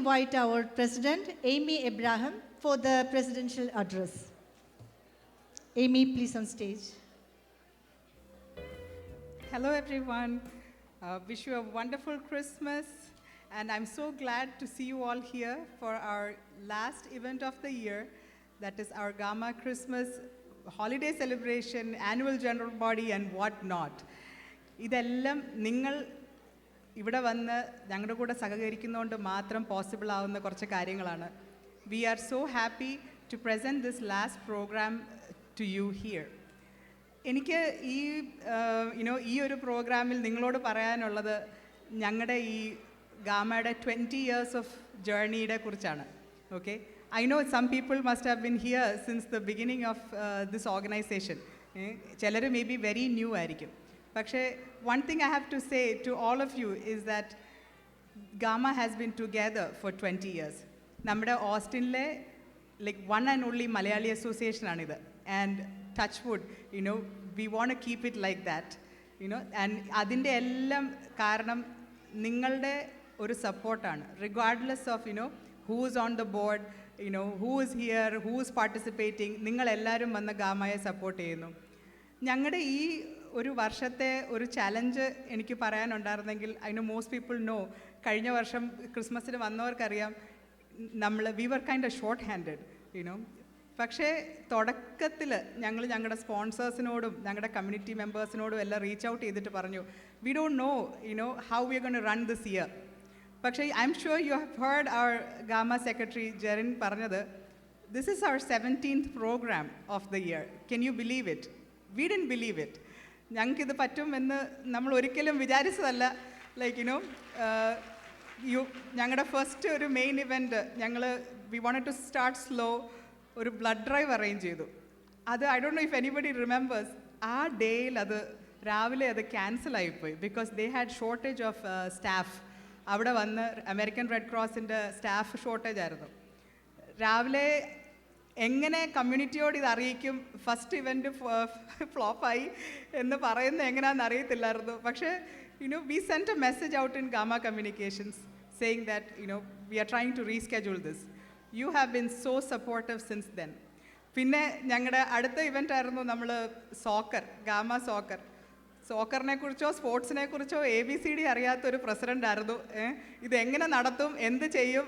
invite our President, Amy Abraham, for the presidential address. Amy, please on stage. Hello, everyone. Wish you a wonderful Christmas. And I'm so glad to see you all here for our last event of the year. That is our Gamma Christmas holiday celebration, annual general body, and what not. ഇതെല്ലാം നിങ്ങൾ ഇവിടെ വന്ന് ഞങ്ങളുടെ കൂടെ സഹകരിക്കുന്നതുകൊണ്ട് മാത്രം possible ആവുന്ന കുറച്ച് കാര്യങ്ങളാണ്. We are so happy to present this last programme to you here. എനിക്ക് ഈ ഒരു പ്രോഗ്രാമിൽ നിങ്ങളോട് പറയാനുള്ളത് ഞങ്ങളുടെ ഈ ഗാമയുടെ 20 years ഓഫ് ജേർണിയുടെ കുറിച്ചാണ്. Okay, I know some people must have been here since the beginning of this organisation. ചിലർ മേ ബി വെരി ന്യൂ ആയിരിക്കും. പക്ഷേ one thing I have to say to all of you is that Gamma has been together for 20 years. നമ്മുടെ ഓസ്റ്റിനിലെ like one and only Malayali association ആണിത്. And touch wood, we want to keep it like that. And അതിൻ്റെ എല്ലാം കാരണം നിങ്ങളുടെ ഒരു സപ്പോർട്ടാണ്. Regardless of who is on the board, who is here, who is participating, നിങ്ങളെല്ലാവരും വന്ന് ഗാമയെ സപ്പോർട്ട് ചെയ്യുന്നു. ഞങ്ങളുടെ ഈ ഒരു വർഷത്തെ ഒരു ചലഞ്ച് എനിക്ക് പറയാനുണ്ടായിരുന്നെങ്കിൽ മോസ്റ്റ് പീപ്പിൾ നോ, കഴിഞ്ഞ വർഷം ക്രിസ്മസിന് വന്നവർക്കറിയാം we were kind short handed. പക്ഷേ തുടക്കത്തിൽ ഞങ്ങളുടെ സ്പോൺസേഴ്സിനോടും ഞങ്ങളുടെ കമ്മ്യൂണിറ്റി മെമ്പേഴ്സിനോടും എല്ലാം റീച്ച് ഔട്ട് ചെയ്തിട്ട് പറഞ്ഞു, we don't know how we are going to run this year. പക്ഷേ I'm sure you have heard our Gama secretary Jerin പറഞ്ഞത്, this is our 17th programme of the year. Can you believe it? We didn't believe it. ഞങ്ങൾക്കിത് പറ്റുമെന്ന് നമ്മൾ ഒരിക്കലും വിചാരിച്ചതല്ല. Like ഞങ്ങളുടെ first ഒരു main event we wanted to start slow. ഒരു blood drive arrange ചെയ്തു. അത് I don't know if anybody remembers. ആ ഡേയിൽ രാവിലെ അത് ക്യാൻസൽ ആയിപ്പോയി. Because they had shortage of staff. അവിടെ വന്ന് അമേരിക്കൻ റെഡ് ക്രോസിൻ്റെ സ്റ്റാഫ് ഷോർട്ടേജ് ആയിരുന്നു. രാവിലെ എങ്ങനെ കമ്മ്യൂണിറ്റിയോട് ഇത് അറിയിക്കും, ഫസ്റ്റ് ഇവൻറ്റ് ഫ്ലോപ്പായി എന്ന് പറയുന്നത് എങ്ങനെയാണെന്ന് അറിയത്തില്ലായിരുന്നു. പക്ഷേ we sent a message out in GAMA communications saying that we are trying to reschedule this. You have been so supportive since then. പിന്നെ ഞങ്ങളുടെ അടുത്ത ഇവൻ്റ് ആയിരുന്നു സോക്കർ, ഗാമ സോക്കർ. സോക്കറിനെ കുറിച്ചോ സ്പോർട്സിനെ കുറിച്ചോ ABCD അറിയാത്തൊരു പ്രസിഡൻ്റ് ആയിരുന്നു. ഇതെങ്ങനെ നടത്തും, എന്ത് ചെയ്യും,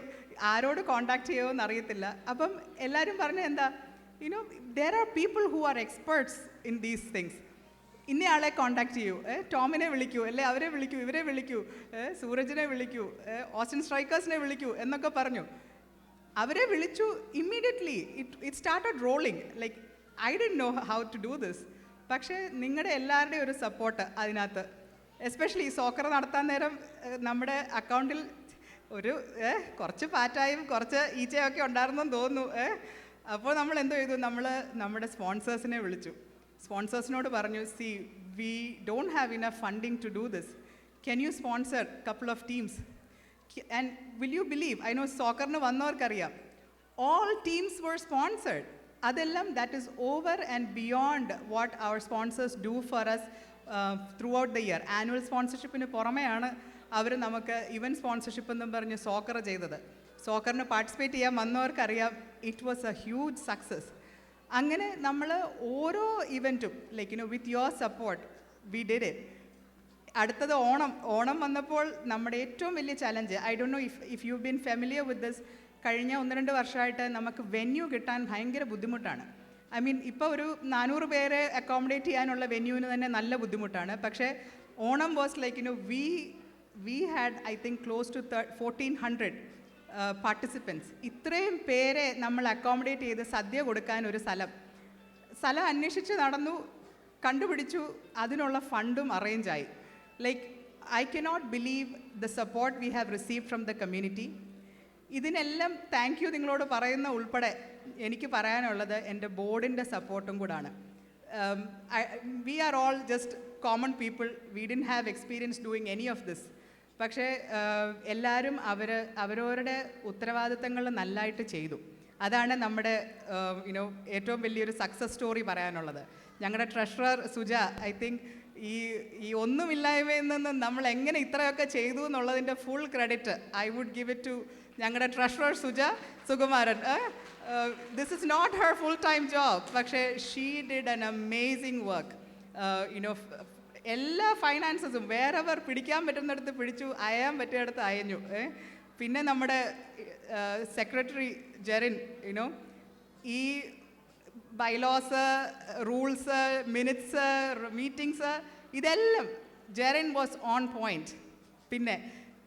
ആരോട് കോണ്ടാക്ട് ചെയ്യുമെന്ന് അറിയത്തില്ല. അപ്പം എല്ലാവരും പറഞ്ഞ എന്താ, there are people who are experts in these things. ഇന്നയാളെ കോണ്ടാക്ട് ചെയ്യൂ, ടോമിനെ വിളിക്കൂ, അല്ലെ അവരെ വിളിക്കൂ, ഇവരെ വിളിക്കൂ, സൂരജിനെ വിളിക്കൂ, ഓസ്റ്റിൻ സ്ട്രൈക്കേഴ്സിനെ വിളിക്കൂ എന്നൊക്കെ പറഞ്ഞു. അവരെ വിളിച്ചു. Immediately it started rolling. Like I didn't know how to do this. പക്ഷേ നിങ്ങളുടെ എല്ലാവരുടെയും ഒരു സപ്പോർട്ട് അതിനകത്ത്, എസ്പെഷ്യലി സോക്കർ നടത്താൻ നേരം നമ്മുടെ അക്കൗണ്ടിൽ ഒരു കുറച്ച് പാറ്റായും കുറച്ച് ഈച്ചയൊക്കെ ഉണ്ടായിരുന്നെന്ന് തോന്നുന്നു. അപ്പോൾ നമ്മൾ എന്തോ ചെയ്തു, നമ്മുടെ സ്പോൺസേഴ്സിനെ വിളിച്ചു. സ്പോൺസേഴ്സിനോട് പറഞ്ഞു, see we don't have enough funding to do this. Can you sponsor couple of teams? And will you believe, I know സോക്കറിന് വന്നവർക്കറിയാം, ഓൾ ടീംസ് വർ സ്പോൺസേഡ്. അതെല്ലാം that is over and beyond what our sponsors do for us throughout the year. Annual സ്പോൺസർഷിപ്പിന് പുറമെയാണ് അവർ നമുക്ക് event sponsorship എന്നും പറഞ്ഞ് soccer ചെയ്തത്. സോക്കറിന് പാർട്ടിസിപ്പേറ്റ് ചെയ്യാൻ വന്നവർക്കറിയാം, it was a huge success. അങ്ങനെ നമ്മൾ ഓരോ ഇവൻറ്റും like with your support we did it. അടുത്തത് ഓണം വന്നപ്പോൾ നമ്മുടെ ഏറ്റവും വലിയ challenge, I don't know if you been familiar with this, കഴിഞ്ഞ 1-2 വർഷമായിട്ട് നമുക്ക് വെന്യൂ കിട്ടാൻ ഭയങ്കര ബുദ്ധിമുട്ടാണ്. ഐ മീൻ ഇപ്പോൾ ഒരു 400 പേരെ അക്കോമഡേറ്റ് ചെയ്യാനുള്ള വെന്യൂവിന് തന്നെ നല്ല ബുദ്ധിമുട്ടാണ്. പക്ഷേ Onam was like we had I think close to 1,400 participants. ഇത്രയും പേരെ നമ്മൾ അക്കോമഡേറ്റ് ചെയ്ത് സദ്യ കൊടുക്കാൻ ഒരു സ്ഥലം അന്വേഷിച്ച് നടന്നു, കണ്ടുപിടിച്ചു, അതിനുള്ള ഫണ്ടും അറേഞ്ചായി. Like I cannot believe the support we have received from the community. ഇതിനെല്ലാം താങ്ക് യു നിങ്ങളോട് പറയുന്ന ഉൾപ്പെടെ എനിക്ക് പറയാനുള്ളത് എൻ്റെ ബോർഡിൻ്റെ സപ്പോർട്ടും കൂടാണ്. We are all just common people, we didn't have experience doing any of this. പക്ഷേ എല്ലാവരും അവരവരുടെ ഉത്തരവാദിത്തങ്ങൾ നല്ലതായിട്ട് ചെയ്തു. അതാണ് നമ്മുടെ ഏറ്റവും വലിയൊരു സക്സസ് സ്റ്റോറി പറയാനുള്ളത്. ഞങ്ങളുടെ ട്രഷറർ സുജ, ഐ തിങ്ക് ഈ ഒന്നുമില്ലായ്മയിൽ നിന്ന് നമ്മൾ എങ്ങനെ ഇത്രയൊക്കെ ചെയ്തു എന്നുള്ളതിൻ്റെ full credit I would give it to ഞങ്ങളുടെ treasurer Sukumaran. This is not her full time job, പക്ഷേ she did an amazing work. You know എല്ലാ ഫൈനാൻസസും വേറെവർ പിടിക്കാൻ പറ്റുന്നിടത്ത് പിടിച്ചു, അയയാൻ പറ്റിയിടത്ത് അയഞ്ഞു. പിന്നെ നമ്മുടെ സെക്രട്ടറി ജെറിൻ, യുനോ ഈ ബൈലോസ്, റൂൾസ്, മിനിറ്റ്സ്, മീറ്റിങ്സ്, ഇതെല്ലാം ജെറിൻ വാസ് ഓൺ പോയിന്റ്. പിന്നെ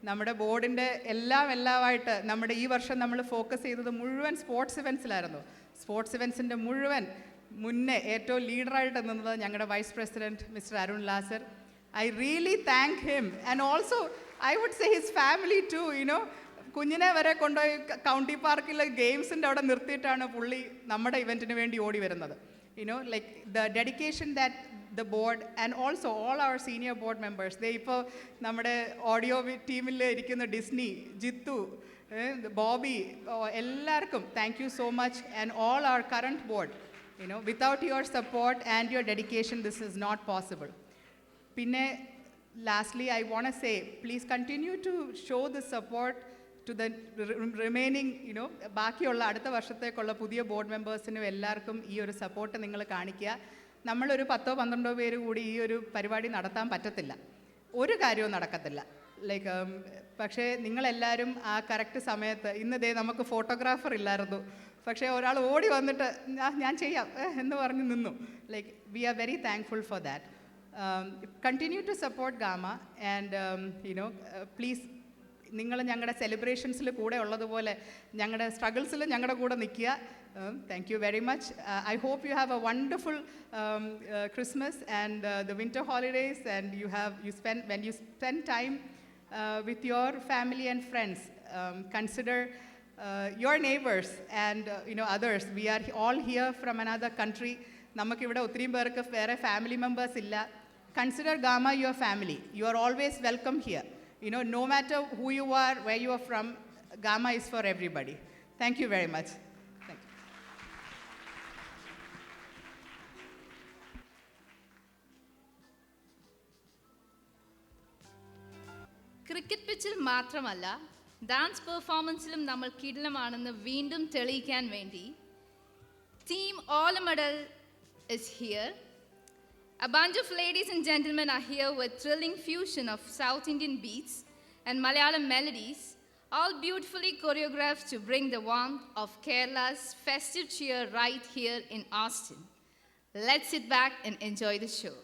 നമ്മുടെ ബോർഡിൻ്റെ എല്ലാമായിട്ട് നമ്മുടെ ഈ വർഷം നമ്മൾ ഫോക്കസ് ചെയ്തത് മുഴുവൻ സ്പോർട്സ് ഇവൻറ്റ്സിലായിരുന്നു. സ്പോർട്സ് ഇവൻറ്റ്സിൻ്റെ മുഴുവൻ മുന്നേ ഏറ്റവും ലീഡറായിട്ട് നിന്നത് ഞങ്ങളുടെ vice president mister Arun Lazar. I really thank him and also I would say his family too. You know കുഞ്ഞിനെ വരെ കൊണ്ടുപോയി കൗണ്ടി പാർക്കിലെ ഗെയിംസിൻ്റെ അവിടെ നിർത്തിയിട്ടാണ് പുള്ളി നമ്മുടെ ഇവൻറ്റിന് വേണ്ടി ഓടി വരുന്നത്. You know like the dedication that the board and also all our senior board members. They ഇപ്പോൾ നമ്മുടെ ഓഡിയോ ടീമിൽ ഇരിക്കുന്ന ഡിസ്നി, ജിത്തു, ബോബി, എല്ലാവർക്കും thank you so much and all our current board. You know without your support and your dedication this is not possible. പിന്നെ lastly I want to say please continue to show the support to the remaining, you know ബാക്കിയുള്ള അടുത്ത വർഷത്തേക്കുള്ള പുതിയ board മെമ്പേഴ്സിനും എല്ലാവർക്കും ഈ ഒരു support നിങ്ങൾ കാണിക്കുക. നമ്മളൊരു 10-12 പേര് കൂടി ഈ ഒരു പരിപാടി നടത്താൻ പറ്റത്തില്ല, ഒരു കാര്യവും നടക്കത്തില്ല. ലൈക്ക് പക്ഷേ നിങ്ങളെല്ലാവരും ആ കറക്റ്റ് സമയത്ത്, ഇന്ന് ദേ നമുക്ക് ഫോട്ടോഗ്രാഫർ ഇല്ലായിരുന്നു, പക്ഷേ ഒരാൾ ഓടി വന്നിട്ട് ഞാൻ ചെയ്യാം എന്ന് പറഞ്ഞ് നിന്നു. Like we are very thankful for that. Continue to support GAMA and you know please നിങ്ങൾ ഞങ്ങളുടെ സെലിബ്രേഷൻസിൽ കൂടെ ഉള്ളതുപോലെ ഞങ്ങളുടെ സ്ട്രഗിൾസിൽ ഞങ്ങളുടെ കൂടെ നിൽക്കുക. Thank you very much. I hope you have a wonderful Christmas and the winter holidays, and when you spend time with your family and friends, consider your neighbors and others. We are all here from another country. നമുക്കിവിടെ ഒത്തിരി പേർക്ക് വേറെ family members ഇല്ല. Consider Gama your family. You are always welcome here. No matter who you are, where you are from, Gama is for everybody. Thank you very much. Cricket പിച്ചിൽ മാത്രമല്ല dance പെർഫോമൻസിലും നമ്മൾ കിടിലമാണെന്ന് വീണ്ടും തെളിയിക്കാൻ വേണ്ടി team all medal is here. A bunch of ladies and gentlemen are here with thrilling fusion of South Indian beats and Malayalam melodies, all beautifully choreographed to bring the warmth of Kerala's festive cheer right here in Austin. Let's sit back and enjoy the show.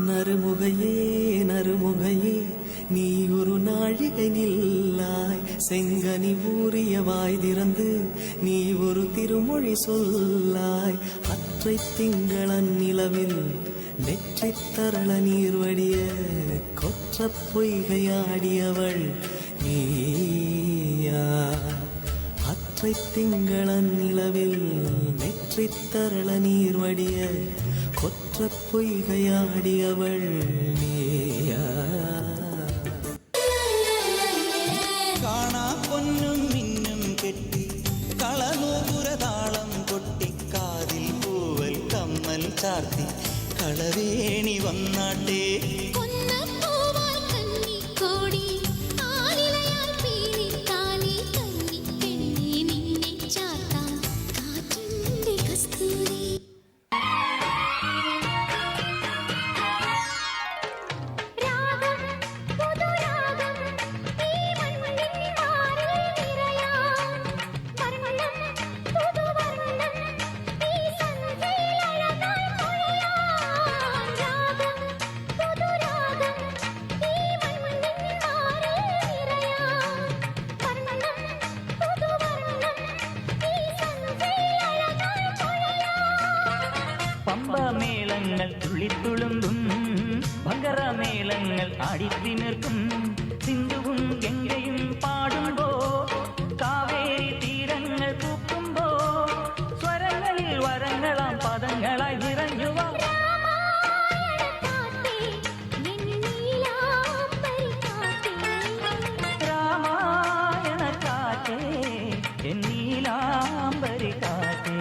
நறுமுகையே நறுமுகையே நீ ஒரு நாழிகை நில்லாய், செங்கனி ஊறிய வாய் திறந்து நீ ஒரு திருமொழி சொல்லாய். அற்றை திங்களன் நிலவில் நெற்றித் தரள நீர் வடிய கொற்ற பொய்கையாடியவள் நீயா. அற்றை திங்களன் நிலவில் நெற்றித் தரள நீர் வடிய கொற்ற பொய்கையாடியவள் நீயா. കാണാ പൊന്നും മിന്നും കെട്ടി കളനൂപുരതാളം കൊട്ടി കാതിൽ പൂവൽ കമ്മൽ ചാർത്തി കളവേണി വന്നാട്ടേ. പമ്പമേളങ്ങൾ തുള്ളിത്തുളുമ്പും ഭങ്കരമേളങ്ങൾ ആടിത്തിമിർക്കും സിന്ധുവും ഗംഗയും പാടുമ്പോ കാവേരി തീരങ്ങൾ പൂക്കുമ്പോ സ്വരങ്ങളിൽ വരങ്ങളാം പദങ്ങളായി നിറഞ്ഞുവാ രാമായണ കാറ്റേ എന്നീലാംബരി കാറ്റേ.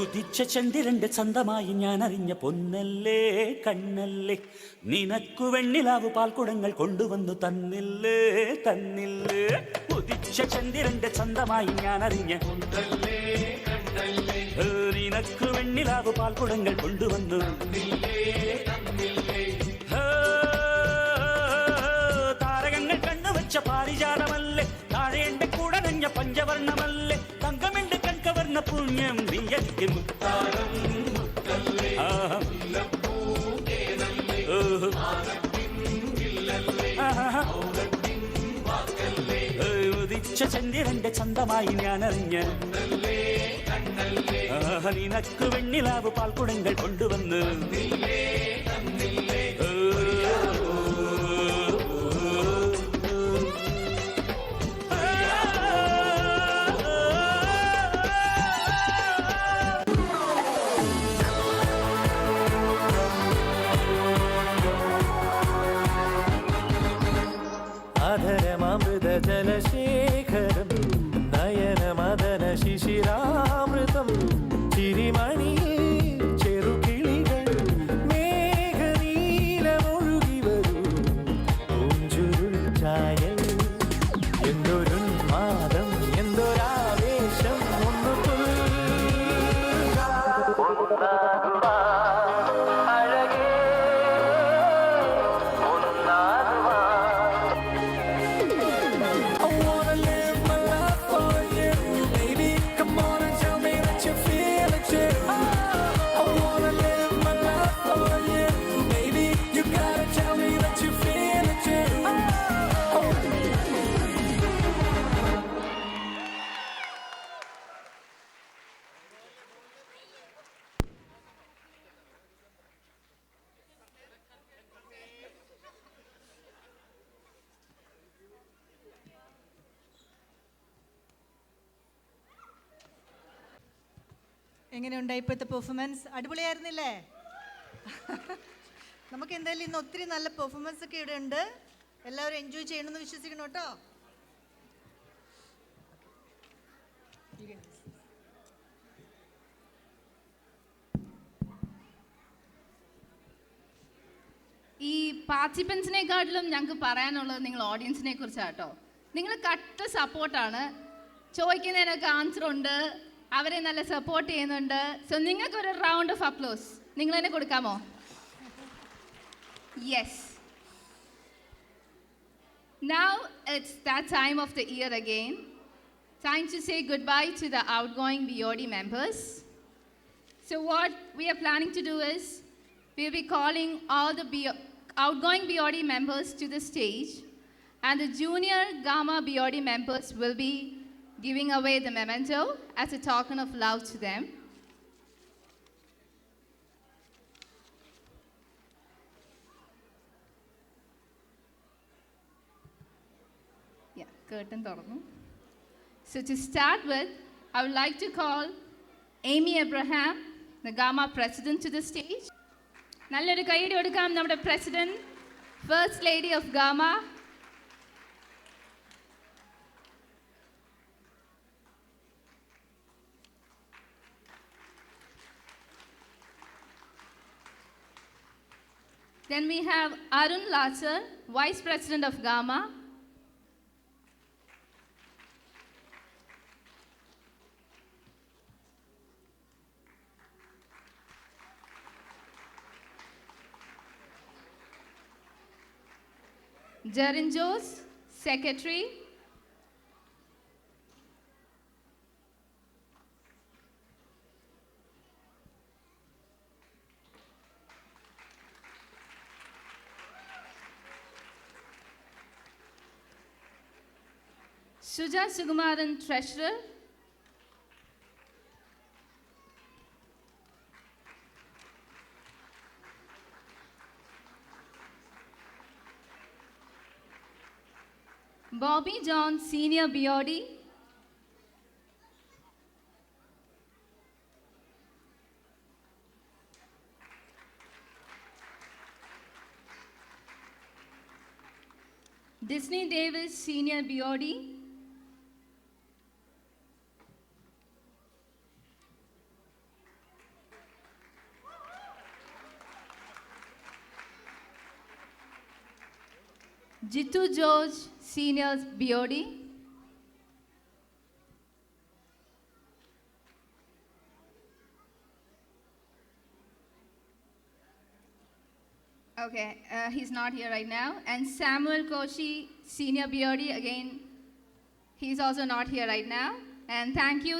ഉദിച്ച ചന്ദ്രന്റെ ചന്തമായി ഞാൻ അറിഞ്ഞ പൊന്നല്ലേ കണ്ണല്ലേ നിനക്കു വെണ്ണിലാവ് പാൽക്കുടങ്ങൾ കൊണ്ടുവന്നു തന്നില്ലേ തന്നില്ലേ. ഉദിച്ച ചന്ദ്രന്റെ ചന്തമായി ഞാൻ അറിഞ്ഞ പൊന്നല്ലേ കണ്ണല്ലേ നിനക്കു വെണ്ണിലാവ് പാൽക്കുടങ്ങൾ കൊണ്ടുവന്നു താരകങ്ങൾ കണ്ണുവച്ച പാരിജാതമല്ലേ താഴെ എന്റെ കൂടെ നഞ്ഞ പഞ്ചവർണ്ണമല്ലേ തങ്കമെന്റെ കൺകവർണ്ണ പുണ്യം നീയതിക്ക് മുത്താരം ഉദിച്ച ചന്ദ്രന്റെ ചന്തമായി ഞാൻ അറിഞ്ഞ നിനക്ക് വെണ്ണിലാവ് പാൽക്കുടങ്ങൾ കൊണ്ടുവന്ന് ജലശേഖരം നയനമദന ശിശിരാമൃതം ചിരിമണിയിൽ ചെറുകിളികൾ മേഘനീലമൊഴുകി വരൂ പൂഞ്ചുരുൾ ചായൽ എന്തൊരുന്മാദം എന്തൊരാവേശം ഒന്നു എങ്ങനെയുണ്ടായി ഇപ്പോഴത്തെ പെർഫോമൻസ്? അടിപൊളിയായിരുന്നില്ലേ? നമുക്ക് എന്തായാലും ഇന്ന് ഒത്തിരി നല്ല പെർഫോമൻസ് ഒക്കെ ഇവിടെ ഉണ്ട്. എല്ലാവരും എൻജോയ് ചെയ്യണമെന്ന് വിശ്വസിക്കണം കേട്ടോ. ഈ പാർട്ടിസിപ്പൻസിനെക്കാട്ടിലും ഞങ്ങൾക്ക് പറയാനുള്ളത് നിങ്ങൾ ഓഡിയൻസിനെ കുറിച്ചാട്ടോ. നിങ്ങൾ കട്ട സപ്പോർട്ടാണ്, ചോദിക്കുന്നതിനൊക്കെ ആൻസർ ഉണ്ട്, അവരെ നല്ല സപ്പോർട്ട് ചെയ്യുന്നുണ്ട്. സോ നിങ്ങൾക്കൊരു റൗണ്ട് ഓഫ് അപ്ലോസ് നിങ്ങൾ തന്നെ കൊടുക്കാമോ? Yes. Now it's that time of the year again. time to say goodbye to the outgoing BOD members. So what we are planning to do is, we'll be calling all the outgoing BOD members to the stage, and the junior Gamma BOD members will be giving away the memento as a token of love to them. Yeah, curtain തുറന്നു. So to start with, I would like to call Amy Abraham, the Gamma president, to the stage. നല്ലൊരു കൈയ്യടി കൊടുക്കാം നമ്മുടെ president, first lady of Gamma. Then we have Arun Lasar, vice president of Gamma. Jarin Jose, secretary. Suja Sugumaran, treasurer. Bobby John, senior BOD. Disney Davis, senior BOD. Jitu George, senior BOD. Okay, he's not here right now. And Samuel Koshi, senior BOD, again, he's also not here right now. And thank you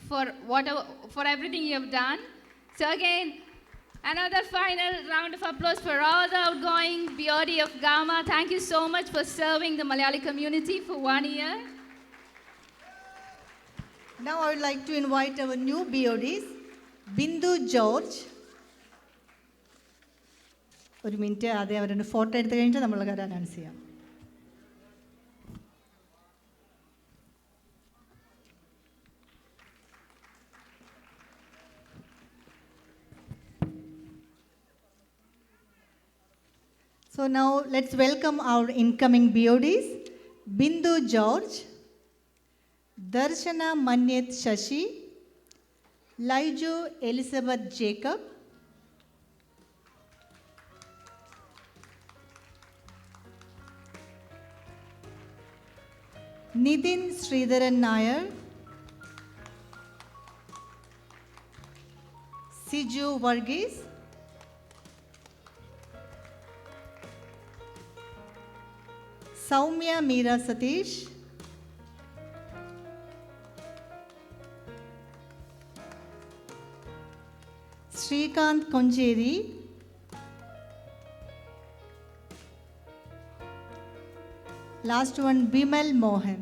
for everything you have done. So again, another final round of applause for all the outgoing BOD of Gamma. Thank you so much for serving the Malayali community for 1 year. Now I would like to invite our new BODs, Bindu George. ഒരു minute ആദ്യം അവരൊന്ന് photo എടുത്തു കഴിഞ്ഞിട്ട് നമ്മൾ കാര്യം announce ചെയ്യാം. So now let's welcome our incoming BODs, Bindu George, Darshana Manyet Shashi, Laijo Elizabeth Jacob, Nidin Sridharan Nair, Siju Varghese, Saumya Meera Satish, Srikanth Konjeri, last one Bimal Mohan.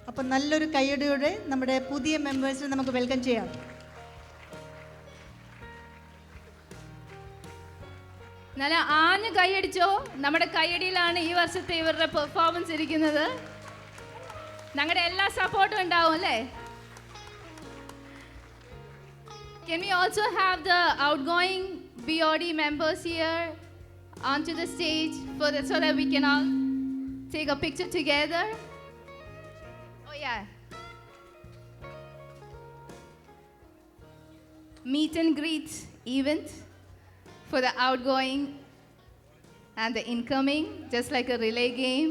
അപ്പോൾ നല്ലൊരു കൈയടിയോടെ നമ്മുടെ പുതിയ മെമ്പേഴ്സിനെ നമുക്ക് വെൽക്കം ചെയ്യാം. നല്ല ആഞ്ഞ് കൈയടിച്ചോ. നമ്മുടെ കൈയടിയിലാണ് ഈ വർഷത്തെ ഇവരുടെ പെർഫോമൻസ് ഇരിക്കുന്നത്. ഞങ്ങളുടെ എല്ലാ സപ്പോർട്ടും ഉണ്ടാവും അല്ലേ? Can we also have the outgoing BOD members here onto the stage so that we can all take a picture together? Oh yeah. Meet and greet event for the outgoing and the incoming, just like a relay game.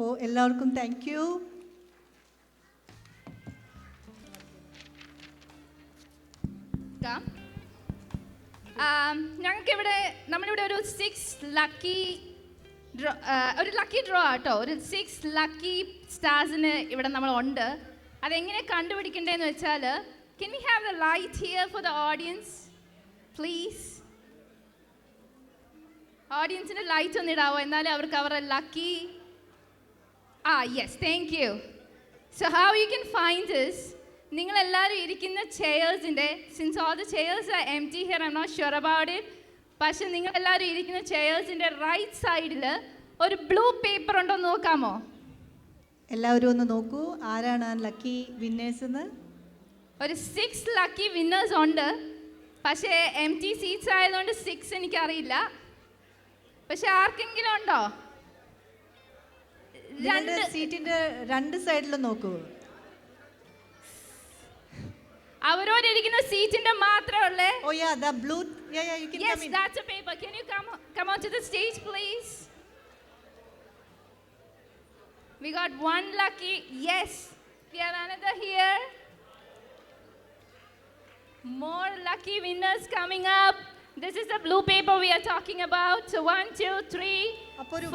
അപ്പോൾ എല്ലാവർക്കും thank U. ഞങ്ങൾക്കിവിടെ നമ്മളിവിടെ ഒരു 6 lucky draw ആട്ടോ, ഒരു 6 lucky സ്റ്റാർസിന് ഇവിടെ നമ്മൾ ഉണ്ട്. അതെങ്ങനെ കണ്ടുപിടിക്കണ്ടേന്ന് വെച്ചാൽ, can we have the light here for the audience please? ഓഡിയൻസിന് ലൈറ്റ് ഒന്ന് ഇടാവോ, എന്നാലും അവർക്ക് അവരുടെ lucky yes, thank you. So how you can find this, നിങ്ങളെല്ലാവരും ഇരിക്കുന്ന ചെയേഴ്സിൻ്റെ, since all the chairs are empty here, I'm not sure about it, പക്ഷെ നിങ്ങളെല്ലാവരും ഇരിക്കുന്ന ചെയേഴ്സിൻ്റെ റൈറ്റ് സൈഡിൽ ഒരു ബ്ലൂ പേപ്പർ ഉണ്ടോ എന്ന് നോക്കാമോ? എല്ലാവരും ഒന്ന് നോക്കൂ, ആരാണ് ലക്കി വിന്നേഴ്സ് എന്ന്. ഒരു 6 ലക്കി വിന്നേഴ്സ് ഉണ്ട്, പക്ഷേ എംപ്റ്റി സീറ്റ്സ് ആയതുകൊണ്ട് 6 എനിക്കറിയില്ല. പക്ഷെ ആർക്കെങ്കിലും ഉണ്ടോ? സീറ്റിന്റെ രണ്ട് സൈഡിലും നോക്കൂ. അവരോടിരിക്കുന്ന സീറ്റിന്റെ മാത്രമേ ഉള്ളേ. Oh yeah, the blue. Yeah, you can yes, come in. That's a paper. Can you come onto the stage, please? We got one lucky. Yes, we have another here. More lucky winners coming up. This is the blue paper we are talking about. So 1, 2, 3,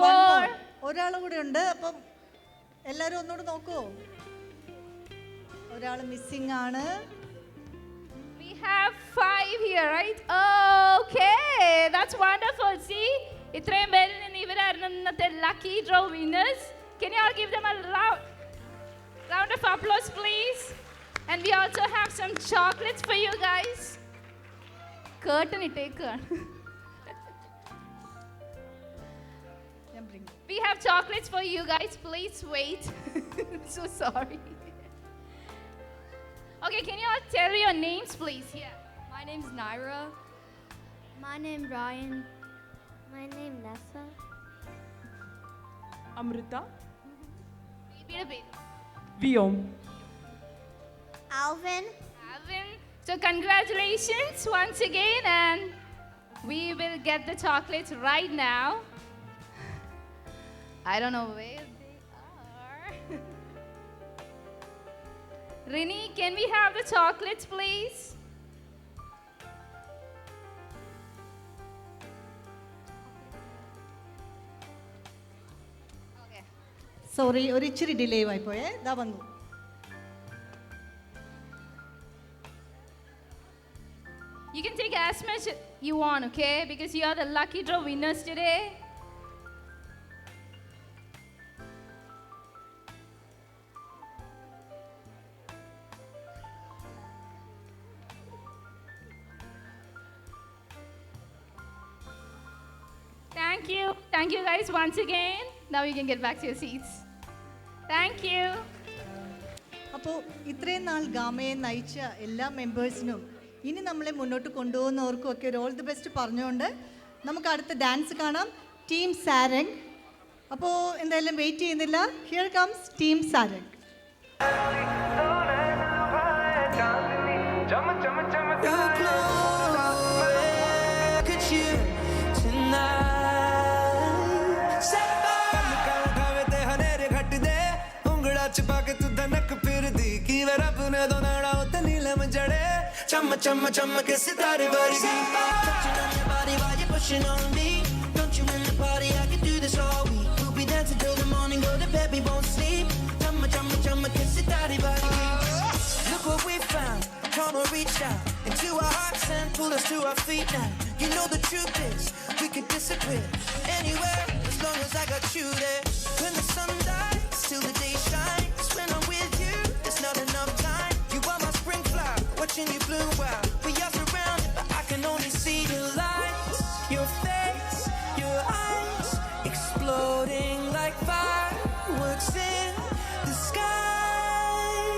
4. ഒരാൾ കൂടെ ഉണ്ട്. അപ്പം എല്ലാവരും ഒന്നുകൂടെ നോക്കൂ. ഒരാൾ missing ആണ്. We have 5 here, right? Okay, that's wonderful. See, ഇത്രയും പേരിൽ നിന്ന് ഇവരായിരുന്നു ഇന്നത്തെ lucky draw winners. Can you all give them a round of applause, please? And we also have some chocolates for you guys. Curtain ഇട്ടേക്കാണ്. We have chocolates for you guys. Please wait. So sorry. Okay, can you all tell your names, please? Yeah. My name's Naira. My name Ryan. My name Nessa. Amrita. Repeat a bit. Viom. Alvin. Alvin. So congratulations once again, and we will get the chocolates right now. I don't know where they are. Rini, can we have the chocolates, please? Okay. Sorry, ഒരു ഇച്ചിരി delay ആയി പോയേ. ഇതാ വന്നു. You can take as much you want, okay? Because you are the lucky draw winners today. Thank you guys once again. Now you can get back to your seats. Thank you. അപ്പോൾ ഇത്രയും നാൾ ഗാമയെ നയിച്ച എല്ലാ മെമ്പേഴ്സിനും ഇനി നമ്മളെ മുന്നോട്ട് കൊണ്ടുപോകുന്നവർക്കും ഒക്കെ ഒരു ഓൾ ദി ബെസ്റ്റ് പറഞ്ഞുകൊണ്ട് നമുക്ക് അടുത്ത ഡാൻസ് കാണാം. ടീം സാരംഗ്. അപ്പോൾ എന്തായാലും വെയിറ്റ് ചെയ്യുന്നില്ല. Here comes team Sarang. Chumma chumma chumma ke sitare vargi touching on your body while you're pushing on me. Don't you in the party, I can do this all week. We'll be dancing till the morning, go to bed, we won't sleep. Chumma chumma chumma ke sitare vargi. Look what we found, come on reach out into our hearts and pull us to our feet now. You know the truth is, we could disappear anywhere as long as I got you there. When the sun dies, till the day shines. When I'm with you, there's not enough time. You are my spring flower, watching you bloom wild. We are surrounded, but I can only see your lights, your face, your eyes, exploding like fireworks in the sky.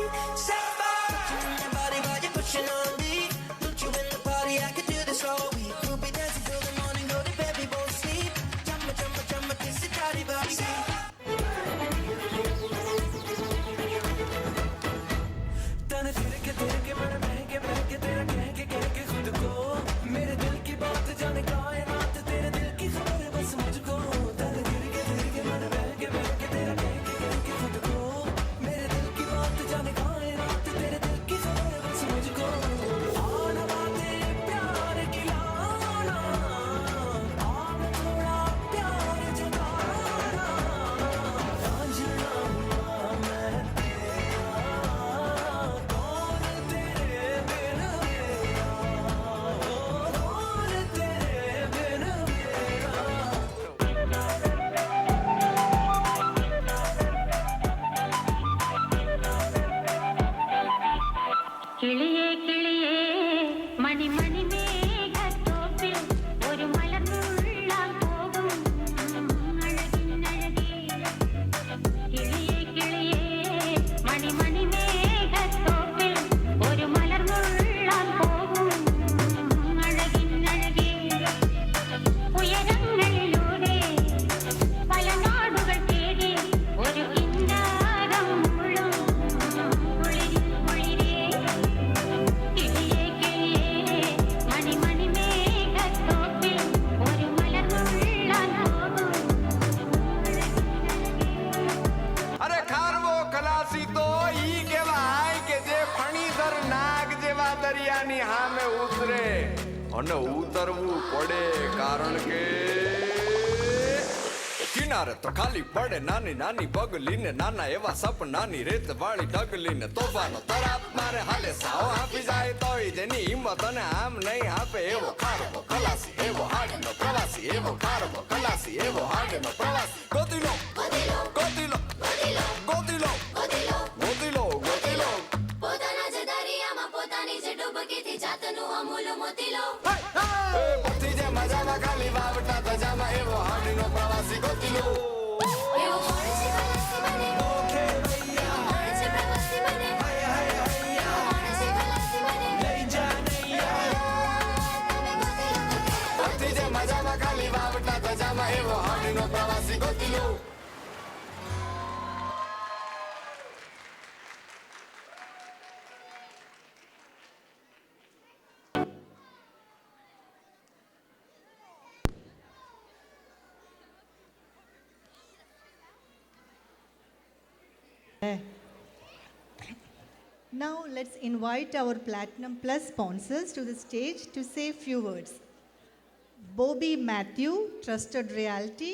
Set fire to your body while you're pushing on me. Don't you in the party, I could do this all week. We'll be dancing till the morning, go to bed, we won't sleep. Jumma, jumma, jumma, kiss it, daddy, body. കിളിയേ കിളിയേ മണി മണി മേഘത്തോപ്പിൽ ഒരു മലർന്നുള്ളാൻ പോകും അഴകിനഴകേ കിളിയേ കിളിയേ മണി മണി മേഘത്തോപ്പിൽ ഒരു മലർന്നുള്ളാൻ പോകും അഴകിനഴകേ ഉയരങ്ങളിലൂടെ പല നാടുകൾ തേടി ഒരു കിന്നാരം മുള്ളും കുളിരിൽ കുളിരേ കിളിയേ കിളിയേ മണി മണി മേഘത്തോപ്പിൽ ഒരു മലർന്നുള്ളാൻ പോകും અરે ખારવો ખલાસી તો ઈ કહેવાય કે જે ફણીધર નાગ જેવા દરિયાની સામે ઉતરે અને ઉતરવું પડે કારણ કે કિનારે તો ખાલી પડે નાની નાની પગલીને નાના એવા સપનાની રેત વાળી ઢગલીને તોફાનો તરાપ મારે હાલે સાવ આપી જાય તોય તેની હિંમત અને આમ નહીં આપે એવો ખારવો ખલાસી એવો હાડનો પ્રવાસી એવો ખારવો ખલાસી એવો હાડનો પ્રવાસી ગોતીલો ગોતીલો ગોતીલો ગોતીલો ગોતીલો ગોતીલો પોતાના જ દરિયામાં પોતાની જ ડૂબકીથી જાતનું અમૂલ મોતીલો એ પતિ જે મજામાં ખાલી વાવટા તજામાં એવો હાડીનો પ્રવાસી ગોતીલો એવો કોણ છે ખલાસી બને ઓકે ભૈયા કોણ છે પ્રવાસી બને હાય હાય હૈયા કોણ છે ખલાસી બને લઈ જા નૈયા પતિ જે મજામાં ખાલી વાવટા તજામાં એવો હાડીનો પ્રવાસી Gotilo Now let's invite our Platinum Plus sponsors to the stage to say few words. Bobby Matthew, Trusted Realty.